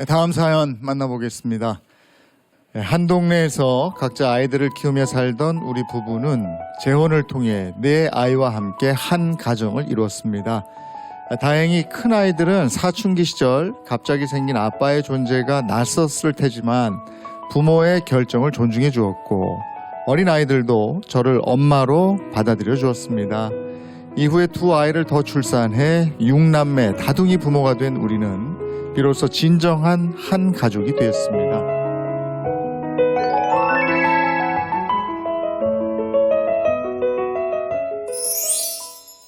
다음 사연 만나보겠습니다. 한 동네에서 각자 아이들을 키우며 살던 우리 부부는 재혼을 통해 네 아이와 함께 한 가정을 이루었습니다. 다행히 큰 아이들은 사춘기 시절 갑자기 생긴 아빠의 존재가 낯섰을 테지만 부모의 결정을 존중해 주었고 어린 아이들도 저를 엄마로 받아들여 주었습니다. 이후에 두 아이를 더 출산해 6남매 다둥이 부모가 된 우리는 비로소 진정한 한 가족이 되었습니다.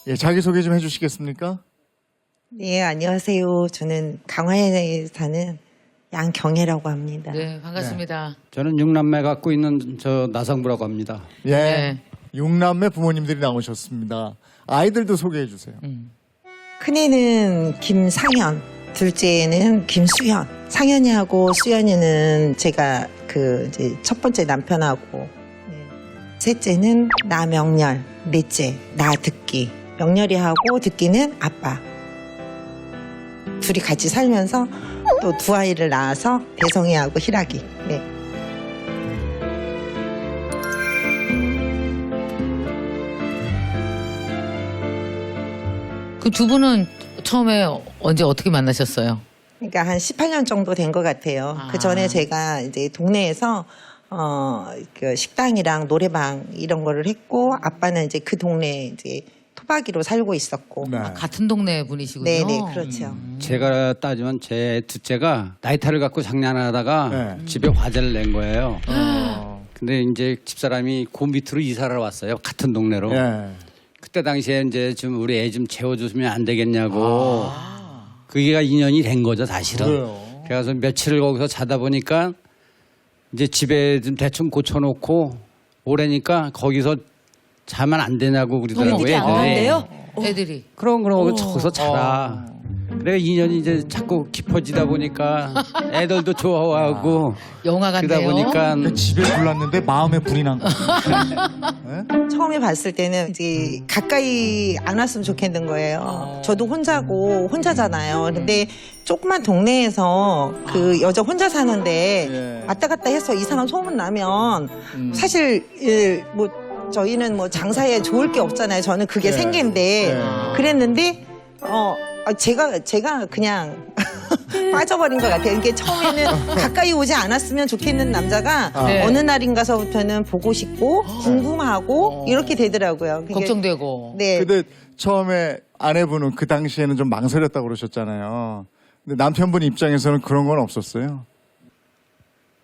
예, 자기소개 좀 해주시겠습니까? 네, 안녕하세요. 저는 강화에 사는 양경혜라고 합니다. 네, 반갑습니다. 저는 6남매 갖고 있는 저 나상부라고 합니다. 예, 네. 6남매 부모님들이 나오셨습니다. 아이들도 소개해 주세요. 큰애는 김상현, 둘째는 김수현. 상현이하고 수현이는 제가 이제 첫 번째 남편하고, 네. 셋째는 나명렬, 넷째 나듣기. 명렬이하고 듣기는 아빠. 둘이 같이 살면서 또 두 아이를 낳아서 대성이하고 희락이. 네. 그 두 분은 처음에 언제 어떻게 만나셨어요? 그러니까 한 18년 정도 된 것 같아요. 아. 그 전에 제가 이제 동네에서 그 식당이랑 노래방 이런 거를 했고 아빠는 이제 그 동네에 이제 토박이로 살고 있었고. 네. 같은 동네 분이시군요. 네네 그렇죠. 제가 따지면 제 둘째가 나이타를 갖고 장난하다가 네. 집에 화재를 낸 거예요. 어, 근데 이제 집사람이 그 밑으로 이사를 왔어요. 같은 동네로. 예. 그때 당시에 이제 좀 우리 애 좀 재워주시면 안 되겠냐고. 그게가 인연이 된 거죠, 사실은. 그래요. 그래서 며칠을 거기서 자다 보니까 이제 집에 좀 대충 고쳐놓고 오래니까 거기서 자면 안 되냐고 그러더라고요. 애들이 안 간대요? 애들이. 그럼 저기서 자라. 그래 인연이 이제 자꾸 깊어지다 보니까 애들도 좋아하고 영화 그러다 같네요. 보니까 집에 불났는데 마음에 불이 난 거예요. 처음에 봤을 때는 이제 가까이 안 왔으면 좋겠는 거예요. 저도 혼자잖아요. 근데 조그만 동네에서 그 여자 혼자 사는데 예. 왔다 갔다 해서 이상한 소문 나면 사실 뭐 저희는 뭐 장사에 좋을 게 없잖아요. 저는 그게 네. 생계인데 네. 그랬는데 제가 그냥 빠져버린 것 같아요. 이게 처음에는 가까이 오지 않았으면 좋겠는 남자가 네. 어느 날인가서부터는 보고 싶고 궁금하고 이렇게 되더라고요. 그게- 걱정되고. 네. 근데 처음에 아내분은 그 당시에는 좀 망설였다고 그러셨잖아요. 근데 남편분 입장에서는 그런 건 없었어요.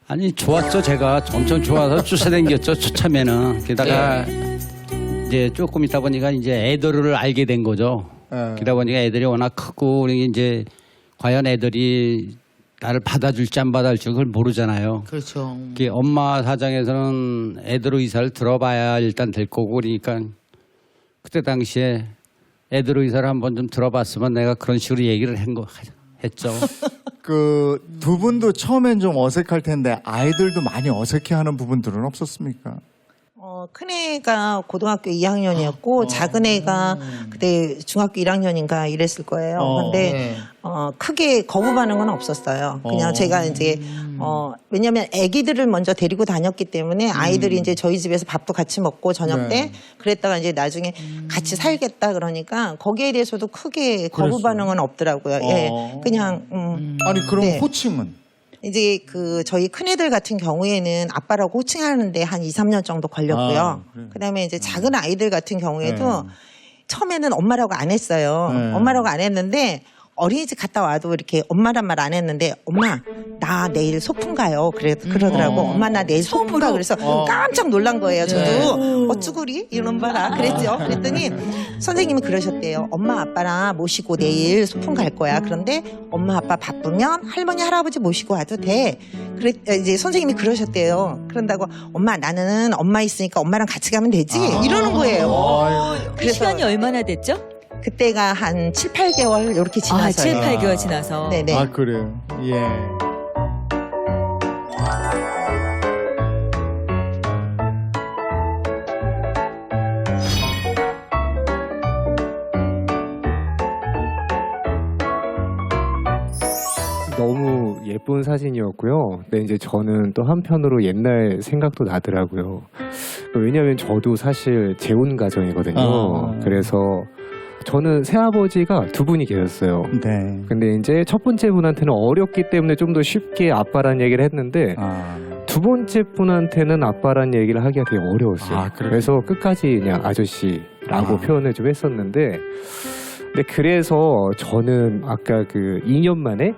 아니 좋았죠. 제가 엄청 좋아서 쫓아다녔죠. 처참에는 게다가 이제 조금 있다 보니까 이제 애들을 알게 된 거죠. 예. 그러다 보니까 애들이 워낙 크고 그러니 이제 과연 애들이 나를 받아줄지 안 받아줄지 그걸 모르잖아요. 그렇죠. 이게 엄마 사정에서는 애들 의사를 들어봐야 일단 될 거고 그러니까 그때 당시에 애들 의사를 한번 좀 들어봤으면 내가 그런 식으로 얘기를 했죠. 그 두 분도 처음엔 좀 어색할 텐데 아이들도 많이 어색해하는 부분들은 없었습니까? 큰애가 고등학교 2학년이었고 작은 애가 그때 중학교 1학년인가 이랬을 거예요. 근데 네. 크게 거부 반응은 없었어요. 그냥 제가 이제 왜냐면 아기들을 먼저 데리고 다녔기 때문에 아이들이 이제 저희 집에서 밥도 같이 먹고 저녁 때 네. 그랬다가 이제 나중에 같이 살겠다 그러니까 거기에 대해서도 크게 거부 그랬어요? 반응은 없더라고요. 예. 어. 그냥 아니 그럼 네. 호칭은? 이제 저희 큰애들 같은 경우에는 아빠라고 호칭하는데 한 2, 3년 정도 걸렸고요. 아, 그래요? 그다음에 이제 작은 아이들 같은 경우에도 네. 처음에는 엄마라고 안 했어요. 네. 엄마라고 안 했는데 어린이집 갔다 와도 이렇게 엄마란 말 안 했는데 엄마 나 내일 소풍 가요. 그러더라고. 엄마 나 내일 소풍 가. 그래서 깜짝 놀란 거예요. 저도 어쭈구리 이런 봐라 그랬죠. 그랬더니 선생님이 그러셨대요. 엄마 아빠랑 모시고 내일 소풍 갈 거야. 그런데 엄마 아빠 바쁘면 할머니 할아버지 모시고 와도 돼. 그래 이제 선생님이 그러셨대요. 그런다고 엄마 나는 엄마 있으니까 엄마랑 같이 가면 되지. 이러는 거예요. 아이고. 그 시간이 얼마나 됐죠? 그때가 한 7, 8개월 이렇게 지나서요. 7, 8개월 지나서. 네네. 아 그래요. 예. 너무 예쁜 사진이었고요. 근데 이제 저는 또 한편으로 옛날 생각도 나더라고요. 왜냐하면 저도 사실 재혼 가정이거든요. 그래서 저는 새아버지가 두 분이 계셨어요. 네. 근데 이제 첫 번째 분한테는 어렸기 때문에 좀 더 쉽게 아빠란 얘기를 했는데 두 번째 분한테는 아빠란 얘기를 하기가 되게 어려웠어요. 그래서 끝까지 그냥 아저씨라고 표현을 좀 했었는데, 근데 그래서 저는 아까 그 2년 만에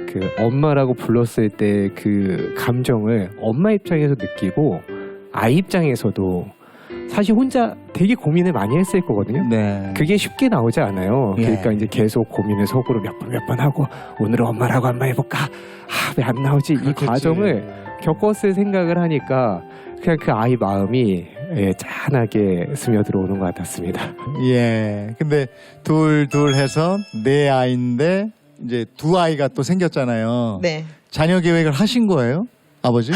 그 엄마라고 불렀을 때 그 감정을 엄마 입장에서 느끼고 아이 입장에서도 사실 혼자 되게 고민을 많이 했을 거거든요. 네. 그게 쉽게 나오지 않아요. 예. 그러니까 이제 계속 고민을 속으로 몇 번 하고 오늘은 엄마라고 한번 해볼까? 왜 안 나오지? 그렇겠지. 이 과정을 겪었을 생각을 하니까 그냥 그 아이 마음이 짠하게 스며들어오는 것 같았습니다. 예. 근데 둘 해서 네 아이인데 이제 두 아이가 또 생겼잖아요. 네. 자녀 계획을 하신 거예요? 아버지?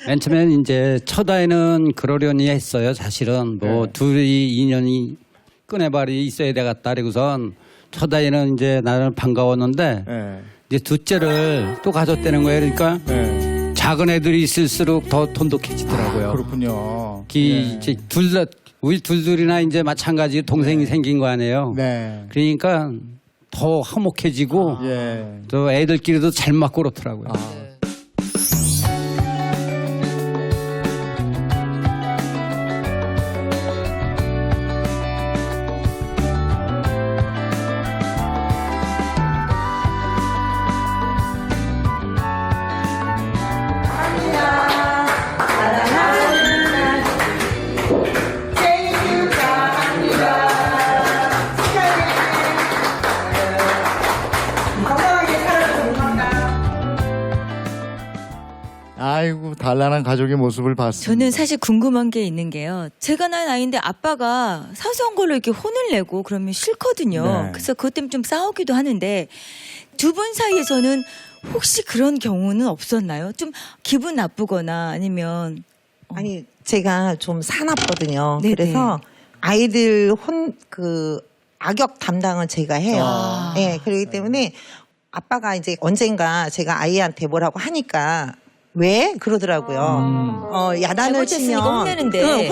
맨 처음엔 이제 첫 아이는 그러려니 했어요. 사실은 뭐 네. 둘이 인연이 끈해발이 있어야 되겠다. 그리고선 첫 아이는 이제 나는 반가웠는데 예. 이제 둘째를 또 가졌다는 거예요. 그러니까 예. 작은 애들이 있을수록 더 돈독해지더라고요. 그렇군요. 이제 우리 둘이나 이제 마찬가지 동생이 생긴 거 아니에요. 네. 그러니까 더 화목해지고 예. 또 애들끼리도 잘 맞고 그렇더라고요. 아이고 단란한 가족의 모습을 봤습니다. 저는 사실 궁금한 게 있는 게요. 제가 낳은 아이인데 아빠가 사소한 걸로 이렇게 혼을 내고 그러면 싫거든요. 네. 그래서 그것 때문에 좀 싸우기도 하는데 두 분 사이에서는 혹시 그런 경우는 없었나요? 좀 기분 나쁘거나 아니면 아니 제가 좀 사납거든요. 네네. 그래서 아이들 악역 담당은 제가 해요. 아. 예, 그렇기 때문에 아빠가 이제 언젠가 제가 아이한테 뭐라고 하니까 왜 그러더라고요. 야단을 잘못했으니까 치면 혼내는데.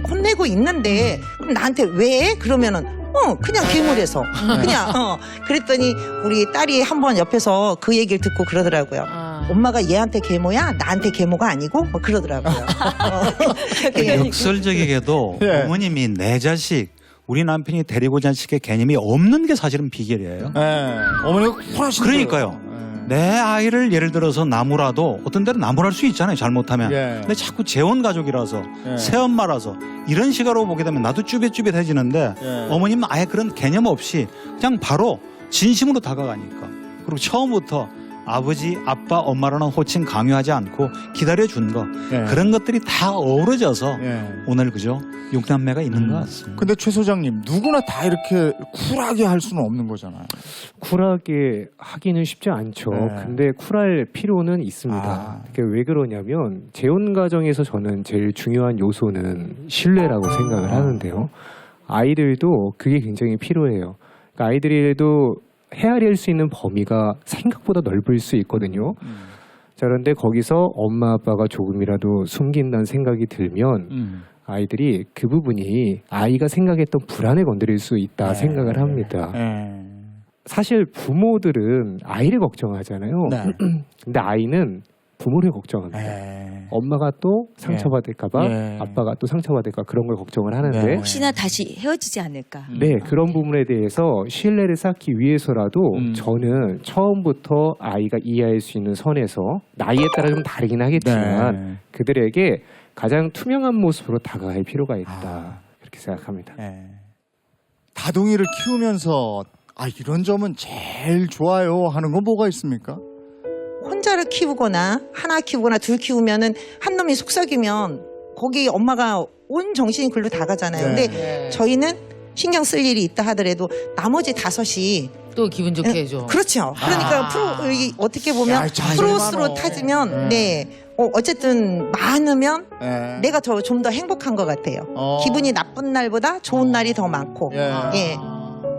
혼내고 있는데 그럼 나한테 왜 그러면은 그냥 괴물에서 그냥 그랬더니 우리 딸이 한번 옆에서 그 얘기를 듣고 그러더라고요. 엄마가 얘한테 계모야 나한테 계모가 아니고 뭐 그러더라고요. 역설적이게도 예. 어머님이 내 자식 우리 남편이 데리고 자식의 개념이 없는 게 사실은 비결이에요. 예. 어머니가 쿨하신 그러니까요. 거예요. 내 아이를 예를 들어서 나무라도 어떤 데는 나무랄 수 있잖아요. 잘못하면. 예. 근데 자꾸 재혼 가족이라서 예. 새엄마라서 이런 식으로 보게 되면 나도 쭈뼛쭈뼛해지는데 예. 어머님은 아예 그런 개념 없이 그냥 바로 진심으로 다가가니까. 그리고 처음부터 아버지, 아빠, 엄마라는 호칭 강요하지 않고 기다려준 거 예. 그런 것들이 다 어우러져서 예. 오늘 그죠? 6남매가 있는 것 같습니다. 근데 최 소장님 누구나 다 이렇게 쿨하게 할 수는 없는 거잖아요. 쿨하게 하기는 쉽지 않죠. 네. 근데 쿨할 필요는 있습니다. 아. 그게 왜 그러냐면 재혼 가정에서 저는 제일 중요한 요소는 신뢰라고 생각을 하는데요. 아이들도 그게 굉장히 필요해요. 그러니까 아이들도 헤아릴 수 있는 범위가 생각보다 넓을 수 있거든요. 자, 그런데 거기서 엄마 아빠가 조금이라도 숨긴다는 생각이 들면 아이들이 그 부분이 아이가 생각했던 불안을 건드릴 수 있다 생각을 합니다. 사실 부모들은 아이를 걱정하잖아요. 네. 근데 아이는 부모를 걱정합니다. 엄마가 또 상처받을까봐 예. 아빠가 또 상처받을까 그런 걸 걱정을 하는데 네. 혹시나 다시 헤어지지 않을까. 네, 그런 부분에 대해서 신뢰를 쌓기 위해서라도 저는 처음부터 아이가 이해할 수 있는 선에서 나이에 따라 좀 다르긴 하겠지만 네. 그들에게 가장 투명한 모습으로 다가갈 필요가 있다. 그렇게 생각합니다. 다둥이를 키우면서 이런 점은 제일 좋아요 하는 건 뭐가 있습니까? 혼자를 키우거나 하나 키우거나 둘 키우면은 한 놈이 속썩이면 거기 엄마가 온 정신이 글로 다 가잖아요. 네. 근데 저희는 신경 쓸 일이 있다 하더라도 나머지 5이 또 기분 좋게 해줘. 그렇죠. 그러니까 어떻게 보면 야, 자신이 프로스로 많어. 타지면 어쨌든 많으면 네. 내가 좀 더 행복한 것 같아요. 어. 기분이 나쁜 날보다 좋은 날이 더 많고. 예. 예.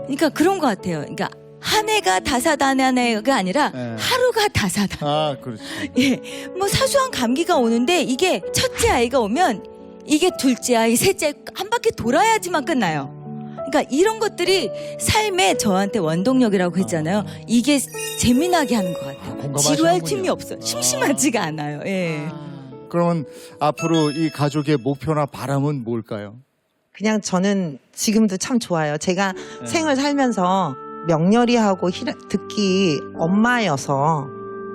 그러니까 그런 것 같아요. 그러니까 한 해가 다사다난해가 아니라 네. 하루가 다사다난. 아, 그렇지. 예, 뭐 사소한 감기가 오는데 이게 첫째 아이가 오면 이게 둘째 아이, 셋째 아이 한 바퀴 돌아야지만 끝나요. 그러니까 이런 것들이 삶의 저한테 원동력이라고 했잖아요. 이게 재미나게 하는 것 같아요. 공감하시는군요. 지루할 틈이 없어요. 심심하지가 않아요. 예. 그러면 앞으로 이 가족의 목표나 바람은 뭘까요? 그냥 저는 지금도 참 좋아요. 제가 네. 생을 살면서 명렬히하고 듣기 엄마여서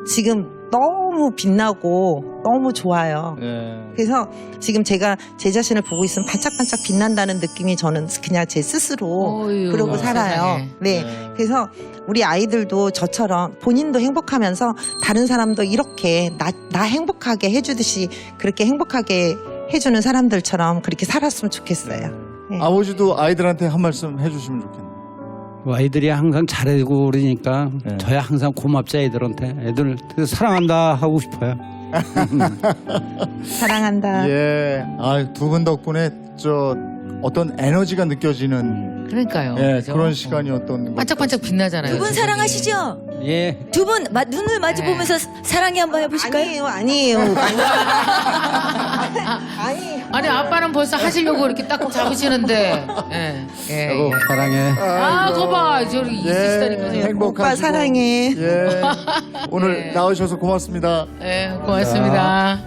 지금 너무 빛나고 너무 좋아요. 네. 그래서 지금 제가 제 자신을 보고 있으면 반짝반짝 빛난다는 느낌이 저는 그냥 제 스스로 어휴, 그러고 살아요. 세상에. 네. 네. 그래서 우리 아이들도 저처럼 본인도 행복하면서 다른 사람도 이렇게 나 행복하게 해주듯이 그렇게 행복하게 해주는 사람들처럼 그렇게 살았으면 좋겠어요. 네. 아버지도 아이들한테 한 말씀 해주시면 좋겠네요. 아이들이 항상 잘해주고 그러니까 네. 저야 항상 고맙죠 애들한테. 애들 사랑한다 하고 싶어요. 사랑한다. 예, 두 분 덕분에 어떤 에너지가 느껴지는 그러니까요. 예, 그죠? 그런 시간이었던 것 반짝반짝 빛나잖아요. 두 분 사랑하시죠? 예. 두 분 눈을 마주 보면서 사랑해 한번 해보실까요? 아니에요. 아니. 아니 아빠는 벌써 하시려고 이렇게 딱 잡으시는데. 예. 예. 여보, 예. 사랑해. 아, 거봐. 저기 있으시다니까. 예, 행복하시고. 오빠 사랑해. 예, 오늘 예. 나오셔서 고맙습니다. 예, 고맙습니다.